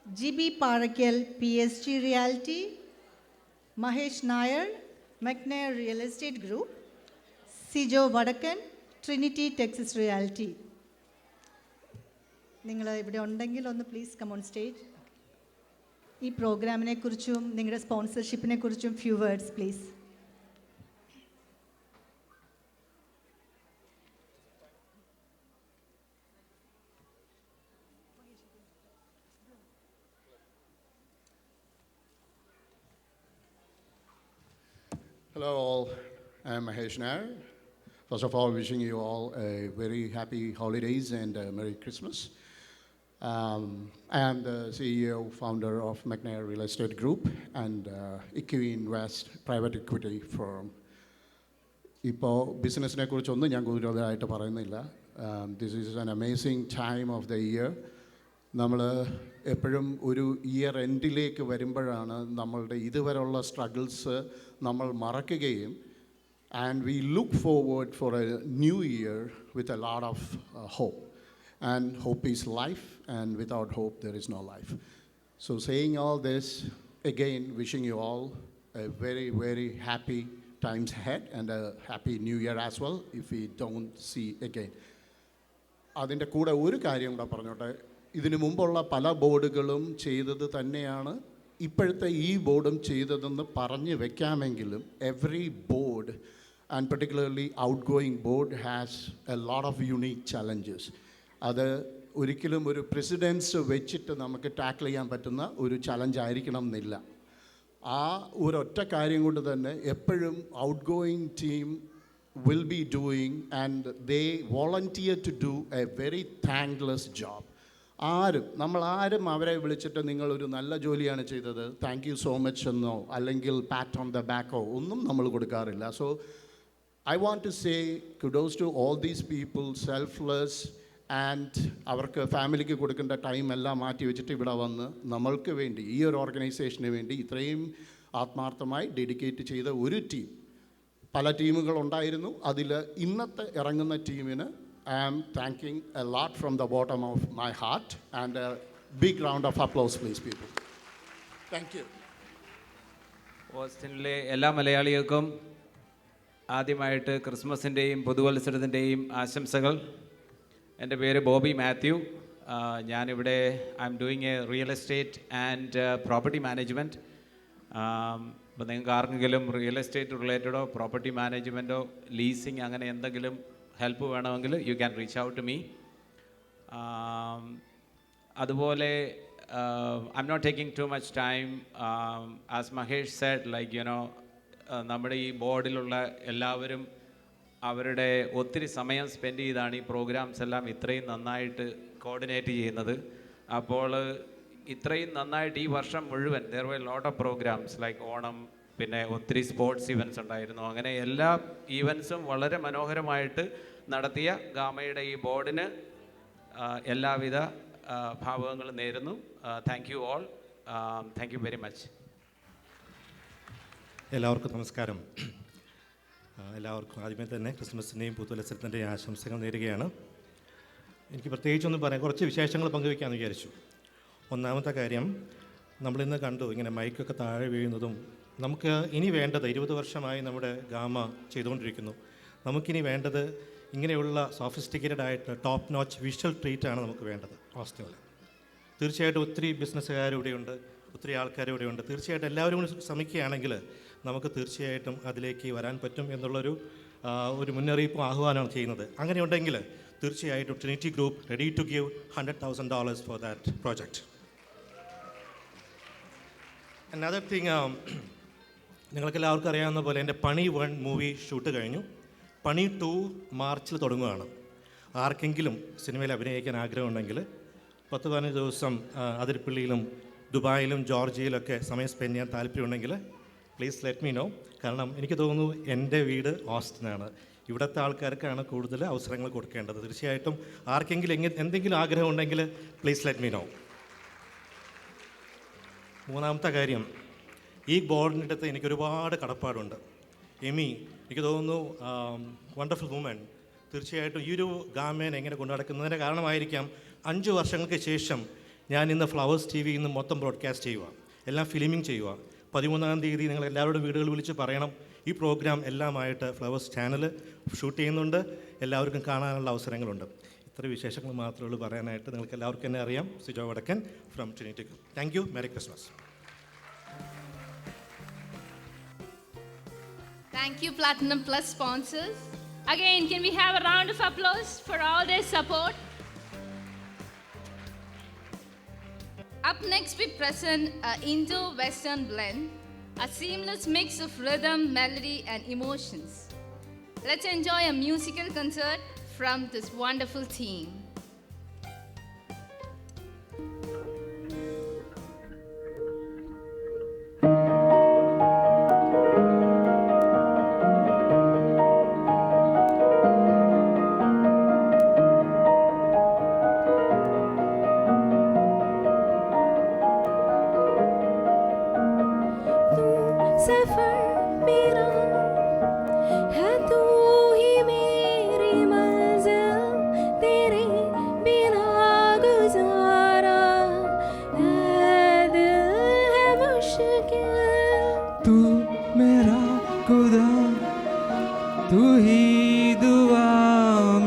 GB Parakel, PSG Realty. Mahesh Nair, McNair Real Estate Group. Sijo Vadakan, Trinity Texas Realty. നിങ്ങൾ ഇവിടെ ഉണ്ടെങ്കിൽ ഒന്ന് please come on stage. ഈ പ്രോഗ്രാമിനെ കുറിച്ചും നിങ്ങളുടെ സ്പോൺസർഷിപ്പിനെ കുറിച്ചും few words please. Hello all, I'm Mahesh Nair. First of all, wishing you all a very happy holidays and a Merry Christmas. I am the CEO, founder of McNair Real Estate Group and Equi Invest Private Equity Firm. ഇപ്പോൾ ബിസിനസ്സിനെ കുറിച്ചൊന്നും ഞാൻ കൂടുതലായിട്ട് പറയുന്നില്ല. This is an amazing time of the year. നമ്മൾ എപ്പോഴും ഒരു year എൻഡിലേക്ക് വരുമ്പോഴാണ് നമ്മളുടെ ഇതുവരെയുള്ള സ്ട്രഗിൾസ് നമ്മൾ മറക്കുകയും and we look forward for a new year with a lot of hope. And hope is life, and without hope there is no life. So saying all this, again wishing you all a very, very happy times ahead and a happy new year as well if we don't see again. അതിൻ്റെ കൂടെ ഒരു കാര്യം കൂടെ പറഞ്ഞോട്ടെ. ഇതിനു മുമ്പുള്ള പല ബോർഡുകളും ചെയ്തത് തന്നെയാണ് ഇപ്പോഴത്തെ ഈ ബോർഡും ചെയ്തതെന്ന് പറഞ്ഞു വെക്കാമെങ്കിലും every board and particularly outgoing board has a lot of unique challenges. അത് ഒരിക്കലും ഒരു പ്രസിഡൻസ് വെച്ചിട്ട് നമുക്ക് ടാക്കിൾ ചെയ്യാൻ പറ്റുന്ന ഒരു ചലഞ്ച് ആയിരിക്കണം എന്നില്ല. ആ ഒരൊറ്റ കാര്യം കൊണ്ട് തന്നെ എപ്പോഴും outgoing team will be doing and they volunteer to do a very thankless job. നമ്മൾ ആരും അവരെ വിളിച്ചിട്ട് നിങ്ങളൊരു നല്ല ജോലിയാണ് ചെയ്തത്, താങ്ക് യു സോ മച്ച് എന്നോ അല്ലെങ്കിൽ പാറ്റ് ഓൺ ദ ബാക്കോ ഒന്നും നമ്മൾ കൊടുക്കാറില്ല. So I want to say kudos to all these people, selfless, and അവർക്ക് ഫാമിലിക്ക് കൊടുക്കേണ്ട ടൈം എല്ലാം മാറ്റി വെച്ചിട്ട് ഇവിടെ വന്ന് നമ്മൾക്ക് വേണ്ടി ഈ ഒരു ഓർഗനൈസേഷന് വേണ്ടി ഇത്രയും ആത്മാർത്ഥമായി ഡെഡിക്കേറ്റ് ചെയ്ത ഒരു ടീം. പല ടീമുകളുണ്ടായിരുന്നു, അതിൽ ഇന്നത്തെ ഇറങ്ങുന്ന ടീമിന് I am thanking a lot from the bottom of my heart and a big round of applause please people. Thank you. ഓസ്റ്റിനിലെ എല്ലാ മലയാളികൾക്കും ആദ്യമായിട്ട് ക്രിസ്മസിൻ്റെയും പുതുവത്സരത്തിൻ്റെയും ആശംസകൾ. എൻ്റെ പേര് ബോബി മാത്യു. ഞാനിവിടെ I'm doing a real estate and property management. അപ്പോൾ നിങ്ങൾക്ക് ആർക്കെങ്കിലും റിയൽ എസ്റ്റേറ്റ് റിലേറ്റഡോ പ്രോപ്പർട്ടി മാനേജ്മെൻറ്റോ ലീസിങ് അങ്ങനെ എന്തെങ്കിലും ഹെൽപ്പ് വേണമെങ്കിൽ you can reach out to me. അതുപോലെ I'm not taking too much time. As Mahesh said, like you know, നമ്മുടെ ഈ ബോർഡിലുള്ള എല്ലാവരും അവരുടെ ഒത്തിരി സമയം സ്പെൻഡ് ചെയ്താണ് ഈ പ്രോഗ്രാംസ് എല്ലാം ഇത്രയും നന്നായിട്ട് കോർഡിനേറ്റ് ചെയ്യുന്നത്. അപ്പോൾ ഇത്രയും നന്നായിട്ട് ഈ വർഷം മുഴുവൻ there were lot of programmes like Onam, പിന്നെ ഒത്തിരി സ്പോർട്സ് ഇവൻറ്റ്സ് ഉണ്ടായിരുന്നു. അങ്ങനെ എല്ലാ ഈവൻറ്റ്സും വളരെ മനോഹരമായിട്ട് നടത്തിയ ഗാമയുടെ ഈ ബോർഡിന് എല്ലാവിധ ഭാവങ്ങളും നേരുന്നു. Thank you all. Thank you very much. എല്ലാവർക്കും നമസ്കാരം. എല്ലാവർക്കും ആദ്യമേ തന്നെ ക്രിസ്മസിൻ്റെയും പുതുവത്സരത്തിൻ്റെയും ആശംസകൾ നേരുകയാണ്. എനിക്ക് പ്രത്യേകിച്ചൊന്നും പറയാം, കുറച്ച് വിശേഷങ്ങൾ പങ്കുവയ്ക്കാമെന്ന് വിചാരിച്ചു. ഒന്നാമത്തെ കാര്യം, നമ്മളിന്ന് കണ്ടു ഇങ്ങനെ മൈക്കൊക്കെ താഴെ വീഴുന്നതും. നമുക്ക് ഇനി വേണ്ടത് 20 വർഷമായി നമ്മുടെ ഗാമ ചെയ്തുകൊണ്ടിരിക്കുന്നു. നമുക്കിനി വേണ്ടത് ഇങ്ങനെയുള്ള സോഫിസ്റ്റിക്കേറ്റഡ് ആയിട്ട് ടോപ്പ് നോച്ച് വിഷ്വൽ ട്രീറ്റാണ് നമുക്ക് വേണ്ടത് ഓസ്റ്റിനിൽ. തീർച്ചയായിട്ടും ഒത്തിരി ബിസിനസ്സുകാരിവിടെയുണ്ട്, ഒത്തിരി ആൾക്കാരിവിടെയുണ്ട്. തീർച്ചയായിട്ടും എല്ലാവരും കൂടി ശ്രമിക്കുകയാണെങ്കിൽ നമുക്ക് തീർച്ചയായിട്ടും അതിലേക്ക് വരാൻ പറ്റും എന്നുള്ളൊരു മുന്നറിയിപ്പും ആഹ്വാനമാണ് ചെയ്യുന്നത്. അങ്ങനെയുണ്ടെങ്കിൽ തീർച്ചയായിട്ടും Trinity group ready to give $100,000 for that project. Another thing, നിങ്ങൾക്കെല്ലാവർക്കും അറിയാവുന്ന പോലെ എൻ്റെ പണി 1 മൂവി ഷൂട്ട് കഴിഞ്ഞു. പണി 2 മാർച്ചിൽ തുടങ്ങുകയാണ്. ആർക്കെങ്കിലും സിനിമയിൽ അഭിനയിക്കാൻ ആഗ്രഹമുണ്ടെങ്കിൽ 10-15 ദിവസം അതിരപ്പള്ളിയിലും ദുബായിലും ജോർജിയയിലൊക്കെ സമയം സ്പെൻഡ് ചെയ്യാൻ താല്പര്യമുണ്ടെങ്കിൽ പ്ലീസ് ലെറ്റ് മീ നോ. കാരണം എനിക്ക് തോന്നുന്നു എൻ്റെ വീട് ഓസ്റ്റിനാണ്. ഇവിടുത്തെ ആൾക്കാർക്കാണ് കൂടുതൽ അവസരങ്ങൾ കൊടുക്കേണ്ടത്. തീർച്ചയായിട്ടും ആർക്കെങ്കിലും എന്തെങ്കിലും ആഗ്രഹമുണ്ടെങ്കിൽ പ്ലീസ് ലെറ്റ് മീ നോ. മൂന്നാമത്തെ കാര്യം, ഈ ബോർഡിൻ്റെ അടുത്ത് എനിക്കൊരുപാട് കടപ്പാടുണ്ട്. എമി, എനിക്ക് തോന്നുന്നു വണ്ടർഫുൾ വുമൻ. തീർച്ചയായിട്ടും ഈ ഒരു ഗാമേനെ എങ്ങനെ കൊണ്ടു നടക്കുന്നതിൻ്റെ കാരണമായിരിക്കാം 5 വർഷങ്ങൾക്ക് ശേഷം ഞാൻ ഇന്ന് ഫ്ലവേഴ്സ് TV ഇന്ന് മൊത്തം ബ്രോഡ്കാസ്റ്റ് ചെയ്യുക, എല്ലാം ഫിലിമിങ് ചെയ്യുക. 13-ാം തീയതി നിങ്ങൾ എല്ലാവരുടെ വീടുകൾ വിളിച്ച് പറയണം ഈ പ്രോഗ്രാം എല്ലാമായിട്ട് ഫ്ലവേഴ്സ് ചാനൽ ഷൂട്ട് ചെയ്യുന്നുണ്ട്, എല്ലാവർക്കും കാണാനുള്ള അവസരങ്ങളുണ്ട്. ഇത്ര വിശേഷങ്ങൾ മാത്രമേ ഉള്ളൂ പറയാനായിട്ട്. നിങ്ങൾക്ക് എല്ലാവർക്കും എന്നെ അറിയാം, സിജോ വടക്കൻ from Trinity. Thank you. Merry Christmas. Thank you, Platinum Plus sponsors. Again, can we have a round of applause for all their support? Up next, we present an Indo-Western blend, a seamless mix of rhythm, melody, and emotions. Let's enjoy a musical concert from this wonderful team. सफर मेरा है, तू ही मेरी मंजिल, तेरे बिना गुजारा है दिल है मुश्किल. तू मेरा खुदा, तू ही दुआ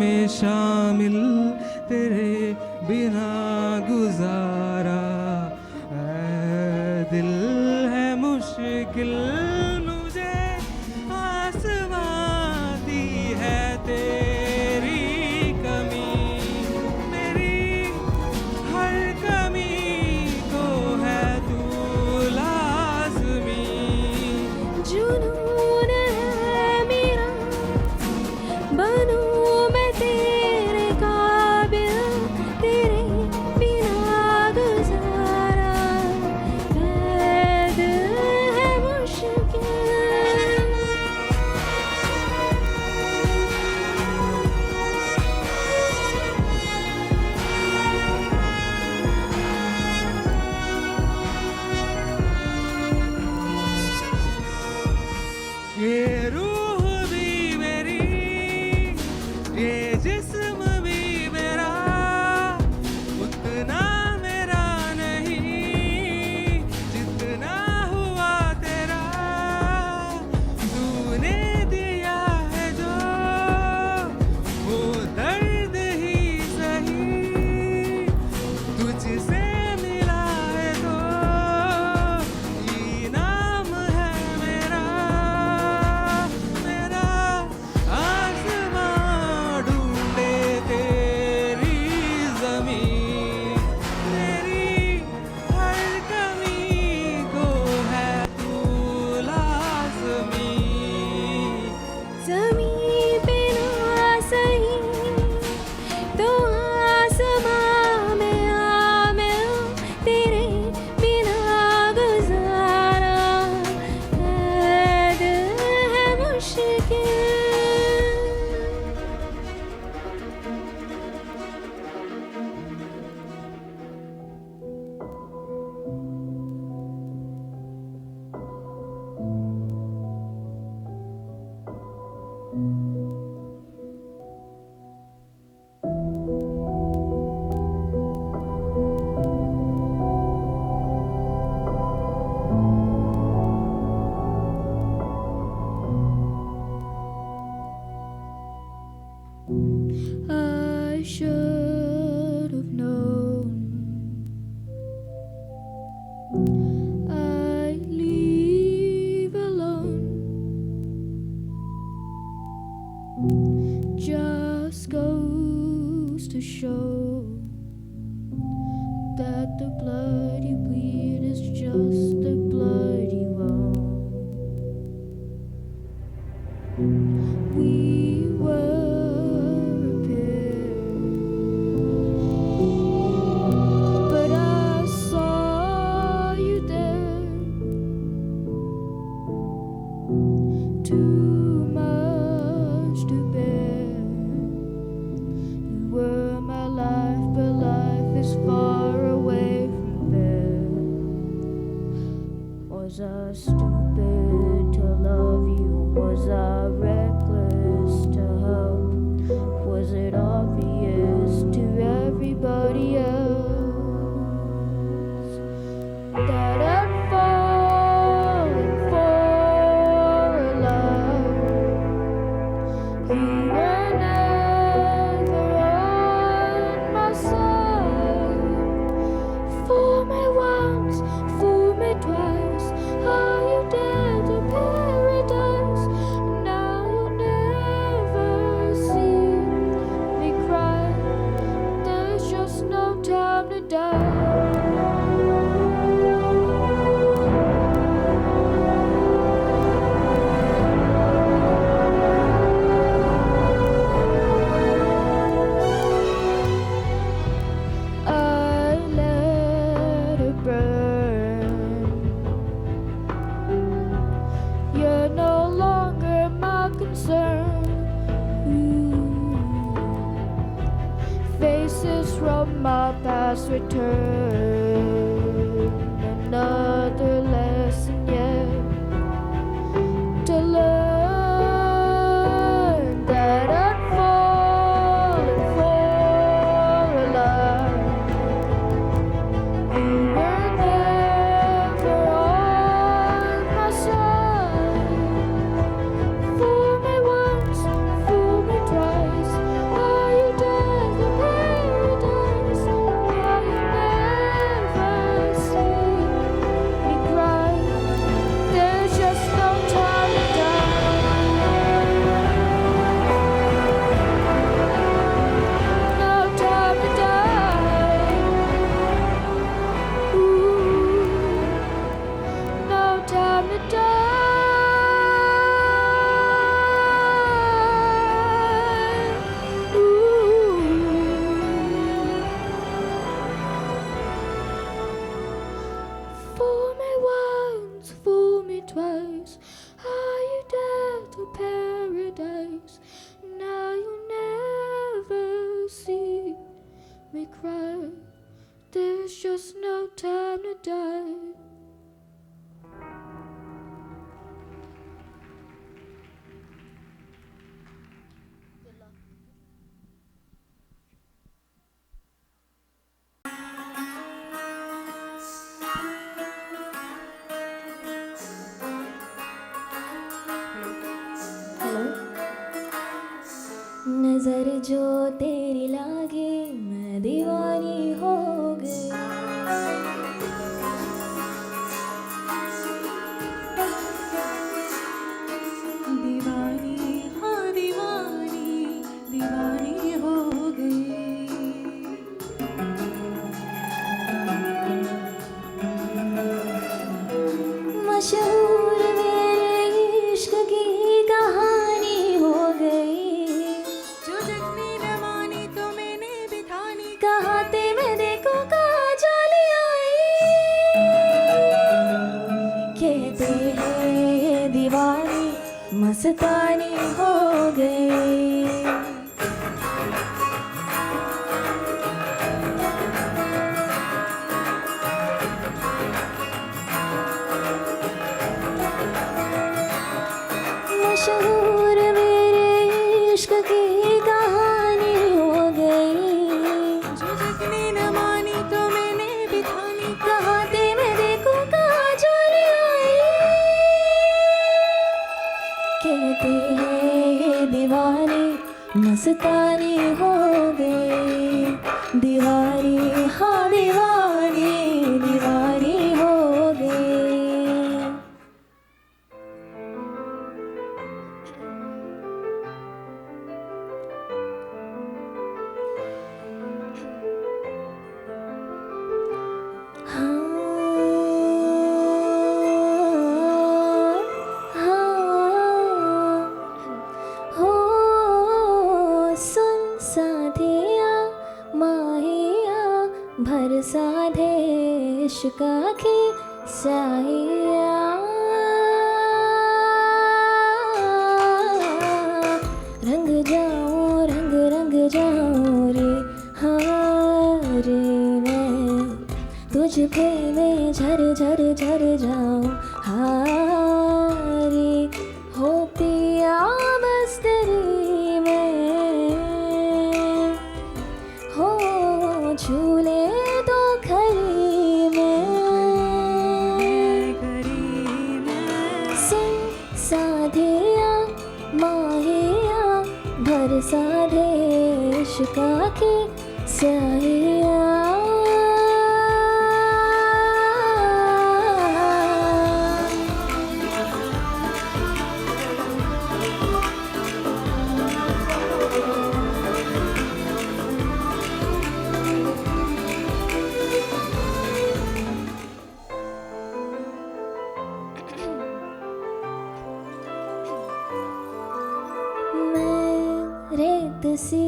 में शामिल, तेरे बिना गुजारा दिल है मुश्किल. मुझे आसमाती है तेरी कमी, मेरी हर कमी को है तू लाज़मी. जुनून है मेरा, बनूं मैं तेरे काबिल, I should have known I leave alone just goes to show that the blood you bleed is just the blood you own. We were a pair, but I saw you there. Too much to bear. You were my life, but life is far away from there. Was I stupid to love you? Was I reckless to help? Was it obvious to everybody else that I'd fallen for a love? You were never on my side. Fool me once, fool me twice. Are you dead to paradise? Now you'll never see me cry. There's just no time to die. I let it burn. You're no longer my concern. Faces from my past return. Another lesson yet to learn that I'd fallen for a lie. You were never on my side. Fool me once, fool me twice. Are you dead for paradise? Now you never see me cry. There's just no time to die. No time to die. Ooh, no time to die. Ooh. Fool me once, fool me twice. Are you dead to paradise? Now you never see me cry. There's just no time to die. नजर जो तेरी लागे मैं दीवानी हो गई दीवानी हाँ दीवानी दीवानी हो गई मशहूर मेरे इश्क की कहानी हो गई जो जगनी न मानी तो मैंने भी ठानी कहाते मैं देखो कहा चली आई कहते हैं ये दीवानी मस्तानी हो गई मशहूर मेरे करते हैं ये दीवाने, मस्तानी हो गए दीवानी, हाँ दीवानी दीवानी हो गए। भर साधे इश्का की साहिया, रंग जाऊं रंग रंग जाऊं रे, हाँ रे मैं तुझ पे मैं झर झर झर जाऊं, हाँ रे हो पिया बस तेरी मैं, हो झूले तो खरी मैं, सुन साधिया माहिया भर साधे इश्का की साहिया। रेत सी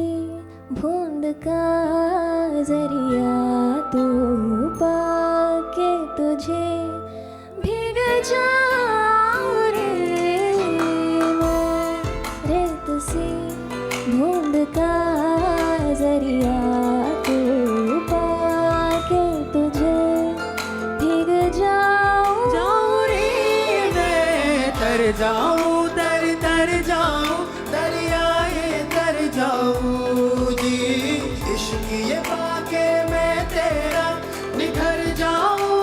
बूंद का जरिया तू पाके तुझे भीग जाऊं रे, मैं रेत सी बूंद का जरिया तू पाके तुझे भीग जाऊं रे, मैं तर जाऊं तर तर जाऊं दरियाए तर जाऊं जी, इश्क ये पाके मैं तेरा निखर जाऊं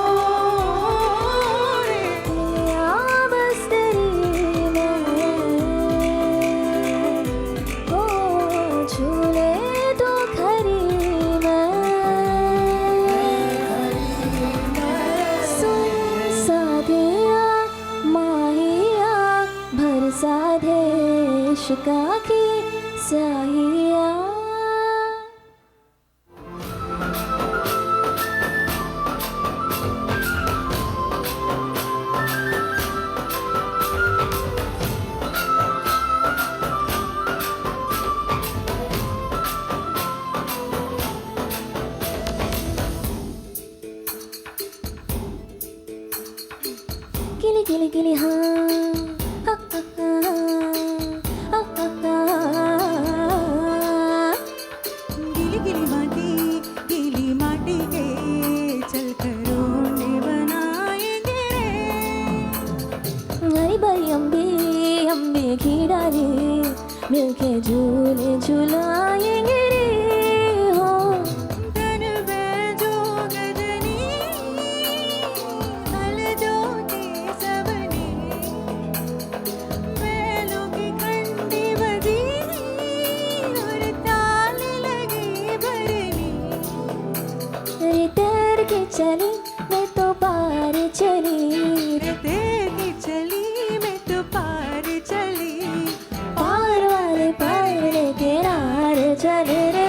रे, तेरा बस तेरी मैं, ओ झूले तो खरी मैं, सुन साधिया माहिया भर साधे इश्का की साहिया। गिली गिली गिली हाँ, हा हा हा, गीली गीली माटी के चल कर रोने बनाएंगे रे, हरी भरी अम्बे अम्बे की डाली मिलके झूले झुलाएंगे रे, हो तन में जो गजनी हल जोते सबने, बैलों की घंटी बजी और ताल लगी भरनी, रे तैर के चली मैं तो पार चली, रे तैर के चली मैं तो पार चली, पार वाले पार लेके नार चले रे,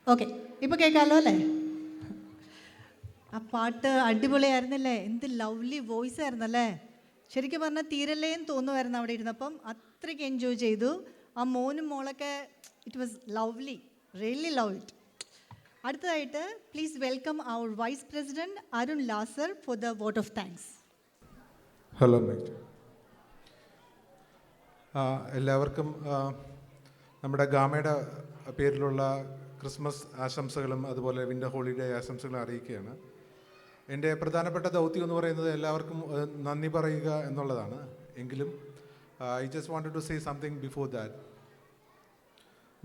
ഓക്കെ, ഇപ്പോൾ കേൾക്കാമല്ലോ അല്ലേ? ആ പാട്ട് അടിപൊളിയായിരുന്നില്ലേ? എന്ത് ലവ്ലി വോയിസ് ആയിരുന്നല്ലേ? ശരിക്കും പറഞ്ഞാൽ തീരല്ലേന്ന് തോന്നുമായിരുന്നു അവിടെ ഇരുന്നപ്പം. അത്രയ്ക്ക് എൻജോയ് ചെയ്തു. ആ മോനും മോളൊക്കെ it was lovely, really love it. അടുത്തതായിട്ട് please welcome our vice president Arun Lazar for the vote of thanks. Hello mate, എല്ലാവർക്കും നമ്മുടെ ഗാമയുടെ പേരിലുള്ള ക്രിസ്മസ് ആശംസകളും അതുപോലെ വിൻ്റർ ഹോളിഡേ ആശംസകളും അറിയിക്കുകയാണ്. എൻ്റെ പ്രധാനപ്പെട്ട ദൗത്യം എന്ന് പറയുന്നത് എല്ലാവർക്കും നന്ദി പറയുക എന്നുള്ളതാണ്. എങ്കിലും I just wanted to say something before that.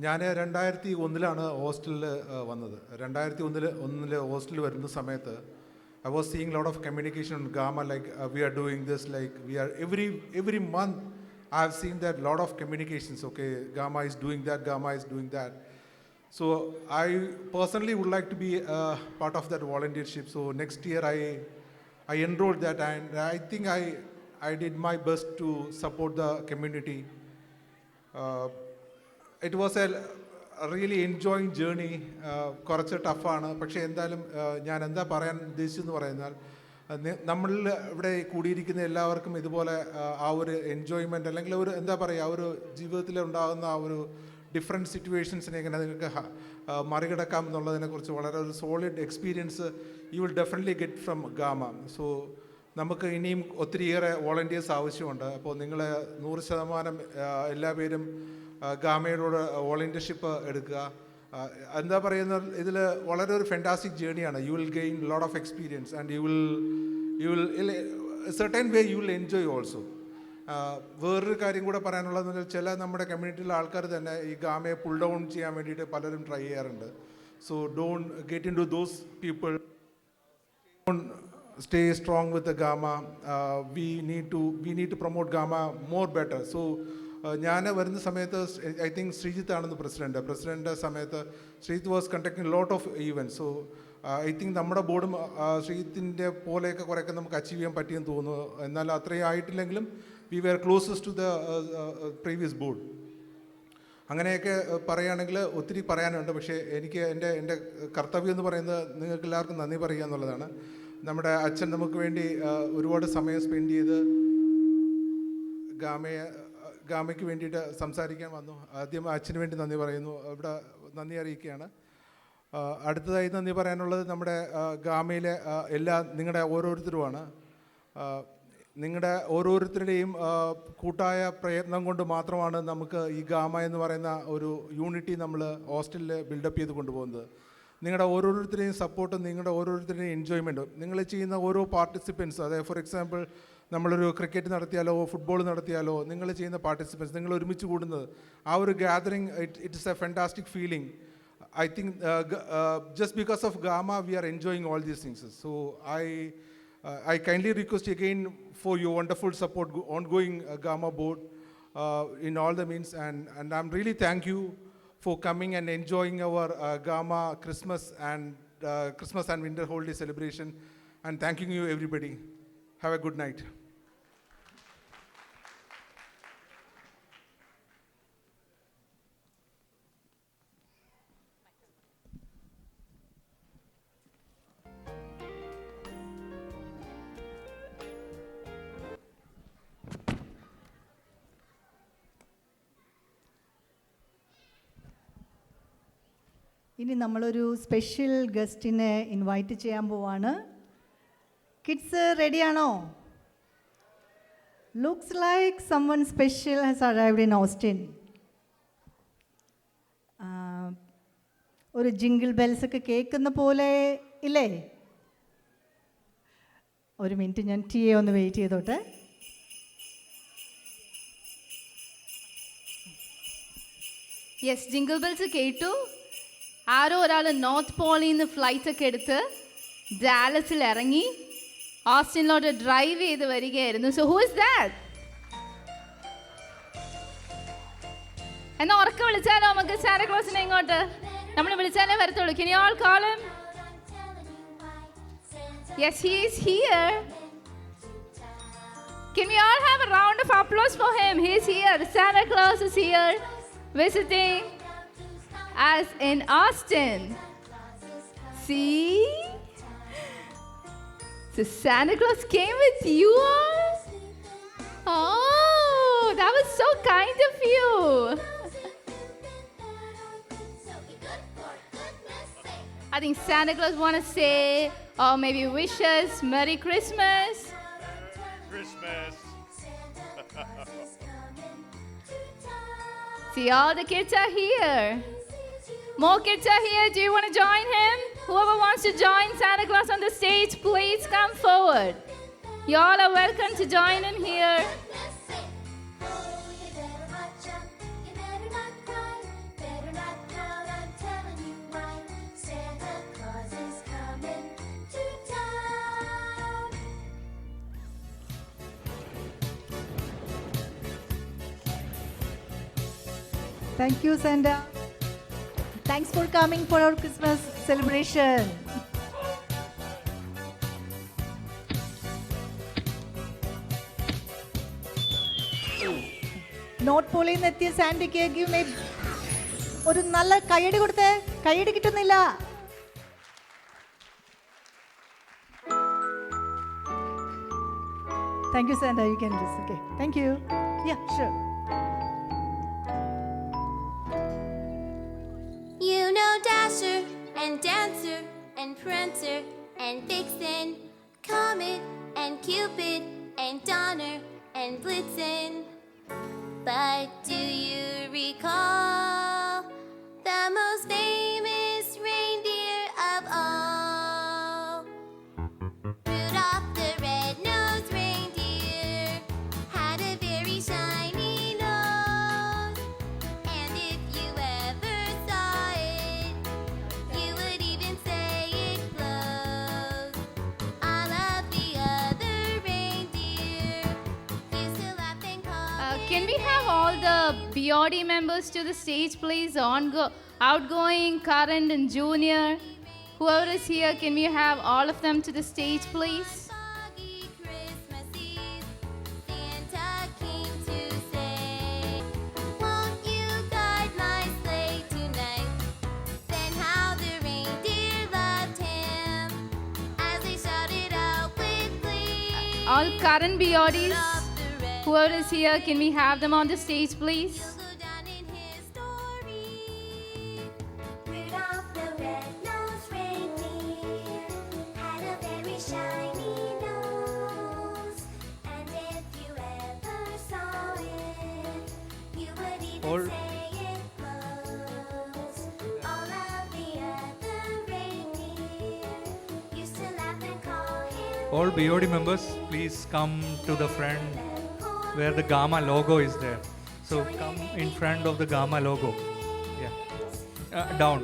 ഞാൻ 2001 ഹോസ്റ്റലിൽ വന്നത്. 2001 ഹോസ്റ്റലിൽ വരുന്ന സമയത്ത് I was seeing a lot of communication on Gamma, like we are doing this, like we are every month I have seen that lot of communications. Okay, Gamma is doing that, Gamma is doing that. So I personally would like to be part of that volunteership. So next year I enrolled that, and I think I did my best to support the community. It was a really enjoying journey. കുറച്ച് ടഫാണ്, പക്ഷേ എന്തായാലും ഞാൻ എന്താ പറയാൻ ഉദ്ദേശിച്ചെന്ന് പറയുന്നാൽ, നമ്മളിൽ ഇവിടെ കൂടിയിരിക്കുന്ന എല്ലാവർക്കും ഇതുപോലെ ആ ഒരു എൻജോയ്മെൻറ്റ് അല്ലെങ്കിൽ ഒരു എന്താ പറയുക, ഒരു ജീവിതത്തിൽ ഉണ്ടാകുന്ന ആ ഒരു ഡിഫറെൻറ്റ് സിറ്റുവേഷൻസിനെ എങ്ങനെ നിങ്ങൾക്ക് മറികടക്കാം എന്നുള്ളതിനെക്കുറിച്ച് വളരെ ഒരു solid experience you will definitely get from gamma. So നമുക്ക് ഇനിയും ഒത്തിരിയേറെ വോളണ്ടിയേഴ്സ് ആവശ്യമുണ്ട്. അപ്പോൾ നിങ്ങൾ 100% എല്ലാ പേരും ഗാമയോട് വോളണ്ടിയർഷിപ്പ് എടുക്കുക. എന്താ പറയുന്ന, ഇതിൽ വളരെ ഒരു ഫെൻറ്റാസ്റ്റിക് ജേർണിയാണ്. You will gain lot of experience and you will certain way you will enjoy also. വേറൊരു കാര്യം കൂടെ പറയാനുള്ളതെന്ന് വെച്ചാൽ, ചില നമ്മുടെ കമ്മ്യൂണിറ്റിയിലെ ആൾക്കാർ തന്നെ ഈ ഗാമയെ പുൾ ഡൗൺ ചെയ്യാൻ വേണ്ടിയിട്ട് പലരും ട്രൈ ചെയ്യാറുണ്ട്. So don't get into those people. Stay strong with the Gamma. We need to promote Gamma more better. So ഞാൻ വരുന്ന സമയത്ത് ഐ തിങ്ക് ശ്രീജിത്താണെന്ന് പ്രസിഡൻ്റ് സമയത്ത് Sreejith was conducting lot of events. So I think നമ്മുടെ ബോർഡും ശ്രീജിത്തിൻ്റെ പോലെയൊക്കെ കുറേയൊക്കെ നമുക്ക് achieve ചെയ്യാൻ പറ്റിയെന്ന് തോന്നുന്നു. എന്നാൽ അത്രയും ആയിട്ടില്ലെങ്കിലും we were closest to the previous board. അങ്ങനെയൊക്കെ പറയുകയാണെങ്കിൽ ഒത്തിരി പറയാനുണ്ട്. പക്ഷേ എനിക്ക് എൻ്റെ കർത്തവ്യം എന്ന് പറയുന്നത് നിങ്ങൾക്ക് എല്ലാവർക്കും നന്ദി പറയുക എന്നുള്ളതാണ്. നമ്മുടെ അച്ഛൻ നമുക്ക് വേണ്ടി ഒരുപാട് സമയം സ്പെൻഡ് ചെയ്ത് ഗാമയ്ക്ക് വേണ്ടിയിട്ട് സംസാരിക്കാൻ വന്നു. ആദ്യം അച്ഛന് വേണ്ടി നന്ദി പറയുന്നു, ഇവിടെ നന്ദി അറിയിക്കുകയാണ്. അടുത്തതായി നന്ദി പറയാനുള്ളത് നമ്മുടെ ഗാമയിലെ നിങ്ങളുടെ ഓരോരുത്തരുമാണ്. നിങ്ങളുടെ ഓരോരുത്തരുടെയും കൂട്ടായ പ്രയത്നം കൊണ്ട് മാത്രമാണ് നമുക്ക് ഈ ഗാമ എന്ന് പറയുന്ന ഒരു യൂണിറ്റി നമ്മൾ ഹോസ്റ്റലിൽ ബിൽഡപ്പ് ചെയ്ത് കൊണ്ടുപോകുന്നത്. നിങ്ങളുടെ ഓരോരുത്തരുടെയും സപ്പോർട്ടും നിങ്ങളുടെ ഓരോരുത്തരുടെയും എൻജോയ്മെൻറ്റും, നിങ്ങൾ ചെയ്യുന്ന ഓരോ പാർട്ടിസിപ്പൻസ്, അതായത് ഫോർ എക്സാമ്പിൾ നമ്മളൊരു ക്രിക്കറ്റ് നടത്തിയാലോ ഫുട്ബോൾ നടത്തിയാലോ നിങ്ങൾ ചെയ്യുന്ന പാർട്ടിസിപ്പൻസ്, നിങ്ങൾ ഒരുമിച്ച് കൂടുന്നത്, ആ ഒരു gathering, it's A fantastic feeling. I think just because of Gamma we are enjoying all these things. So I kindly request again for your wonderful support ongoing Gamma board in all the means, and I'm really thank you for coming and enjoying our Gamma Christmas and winter holiday celebration, and thanking you everybody. Have a good night. ഇനി നമ്മളൊരു special ഗസ്റ്റിനെ invite ചെയ്യാൻ പോവാണ്. Kids റെഡിയാണോ? Looks like someone special has arrived in Austin. ഒരു jingle bells ഒക്കെ കേൾക്കുന്ന പോലെ ഇല്ലേ? ഒരു മിനിറ്റ്, ഞാൻ ടി എ ഒന്ന് വെയിറ്റ് ചെയ്തോട്ടെ. യെസ്, ജിംഗിൾ ബെൽസ് കേട്ടു. ആരോ ഒരാൾ നോർത്ത് പോളിൽ നിന്ന് ഫ്ലൈറ്റ് ഒക്കെ എടുത്ത് ഡാലസിൽ ഇറങ്ങി ഓസ്റ്റിനിലോട്ട് ഡ്രൈവ് ചെയ്ത് വരികയായിരുന്നു. So who is that? എന്നാ ഉറക്കെ വിളിച്ചാലോ നമുക്ക് സാന്റാക്ലോസിനെ ഇങ്ങോട്ട്? നമ്മൾ വിളിച്ചാലേ വരത്തുള്ളൂ. Can you all call him? Yes, he is here. Can we all have a round of applause for him? He is here. Santa Claus is here visiting. as in Austin. See? So Santa Claus came with you all? Oh, that was so kind of you. I think Santa Claus want to say, or maybe wish us Merry Christmas. Christmas. See, all the kids are here. More kids are here. Do you want to join him? Whoever wants to join Santa Claus on the stage, please come forward. You all are welcome to join him here. Thank you, Santa. Thanks for coming for our Christmas celebration. North പോളിൽ നിന്ന് എത്തിയ സാന്റയ്ക്ക് ഒരു നല്ല കയ്യടി കൊടുത്തേ. കയ്യടി കിട്ടുന്നില്ല. Thank you, Santa. You can just, okay. Thank you. Yeah, sure. You know Dasher and Dancer and Prancer and Vixen, Comet and Cupid and Donner and Blitzen. But do you recall the most famous reindeer of all? Rudolph the red-nosed reindeer had a very shiny nose. And if you ever saw it, you would even say it glows. All of the other reindeer used to laugh and call Can we have all the BOD members to the stage, please? Outgoing, current, and junior. Whoever is here, can we have all of them to the stage, please? Foggy Christmas Eve, Santa came to say, won't you guide my sleigh tonight? Then how the reindeer loved him as they shouted out with glee. All current BODs. Whoever is here, can we have them on the stage, please? Go down in history. Rudolph the red-nosed reindeer had a very shiny nose. And if you ever saw it, you would even say it glows. All of the other reindeer used to laugh and call him. All BOD members, please come to the front where the Gamma logo is there. So come in front of the Gamma logo. Yeah. Down.